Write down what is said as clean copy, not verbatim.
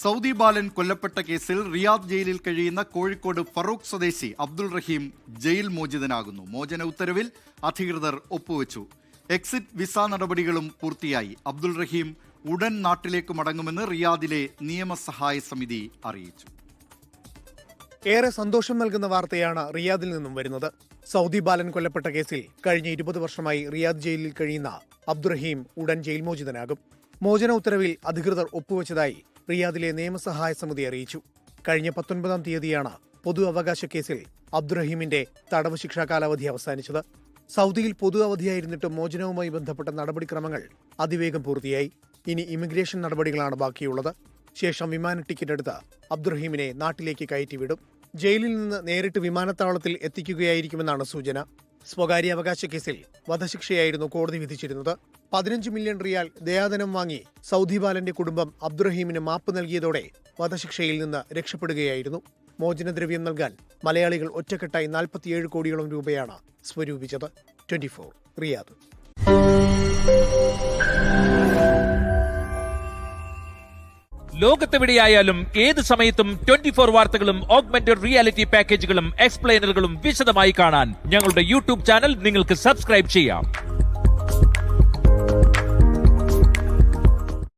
Saudi ബാലൻ കൊല്ലപ്പെട്ട കേസിൽ Riyadh ജയിലിൽ കഴിയുന്ന കോഴിക്കോട് ഫറൂഖ് സ്വദേശി അബ്ദുൾ റഹീം ജയിൽ മോചിതനാകുന്നു. മോചന ഉത്തരവിൽ അധികൃതർ ഒപ്പുവെച്ചു. എക്സിറ്റ് വിസ നടപടികളും പൂർത്തിയായി. അബ്ദുൾ റഹീം ഉടൻ നാട്ടിലേക്ക് മടങ്ങുമെന്ന് റിയാദിലെ നിയമസഹായ സമിതി അറിയിച്ചു. ഏറെ സന്തോഷം നൽകുന്ന വാർത്തയാണ് റിയാദിൽ നിന്നും വരുന്നത്. സൗദി ബാലൻ കൊല്ലപ്പെട്ട കേസിൽ കഴിഞ്ഞ 20 വർഷമായി റിയാദ് ജയിലിൽ കഴിയുന്ന അബ്ദുറഹീം ഉടൻ ജയിൽ മോചിതനാകും. മോചന ഉത്തരവിൽ അധികൃതർ ഒപ്പുവെച്ചതായി റിയാദിലെ നിയമസഹായ സമിതി അറിയിച്ചു. കഴിഞ്ഞ 19-ാം തീയതിയാണ് പൊതു അവകാശ കേസിൽ അബ്ദുറഹീമിന്റെ തടവ് ശിക്ഷാ കാലാവധി അവസാനിച്ചത്. സൗദിയിൽ പൊതു അവധിയായിരുന്നിട്ടും മോചനവുമായി ബന്ധപ്പെട്ട നടപടിക്രമങ്ങൾ അതിവേഗം പൂർത്തിയായി. ഇനി ഇമിഗ്രേഷൻ നടപടികളാണ് ബാക്കിയുള്ളത്. ശേഷം വിമാന ടിക്കറ്റ് എടുത്ത് അബ്ദുറഹീമിനെ നാട്ടിലേക്ക് കയറ്റിവിടും. ജയിലിൽ നിന്ന് നേരിട്ട് വിമാനത്താവളത്തിൽ എത്തിക്കുകയായിരിക്കുമെന്നാണ് സൂചന. സ്വകാര്യ അവകാശ കേസിൽ വധശിക്ഷയായിരുന്നു കോടതി വിധിച്ചിരുന്നത്. 15 മില്യൺ റിയാൽ ദയാധനം വാങ്ങി സൗദി ബാലന്റെ കുടുംബം അബ്ദുറഹീമിന് മാപ്പ് നൽകിയതോടെ വധശിക്ഷയിൽ നിന്ന് രക്ഷപ്പെടുകയായിരുന്നു. മോചനദ്രവ്യം നൽകാൻ മലയാളികൾ ഒറ്റക്കെട്ടായി 47 കോടിയോളം രൂപയാണ് സ്വരൂപിച്ചത്. 24 റിയാദ്. ലോകത്തെവിടെയായാലും ഏത് സമയത്തും 24 വാർത്തകളും ഓഗ്മെന്റഡ് റിയാലിറ്റി പാക്കേജുകളും എക്സ്പ്ലെയിനറുകളും വിശദമായി കാണാൻ ഞങ്ങളുടെ യൂട്യൂബ് ചാനൽ നിങ്ങൾക്ക് സബ്സ്ക്രൈബ് ചെയ്യാം.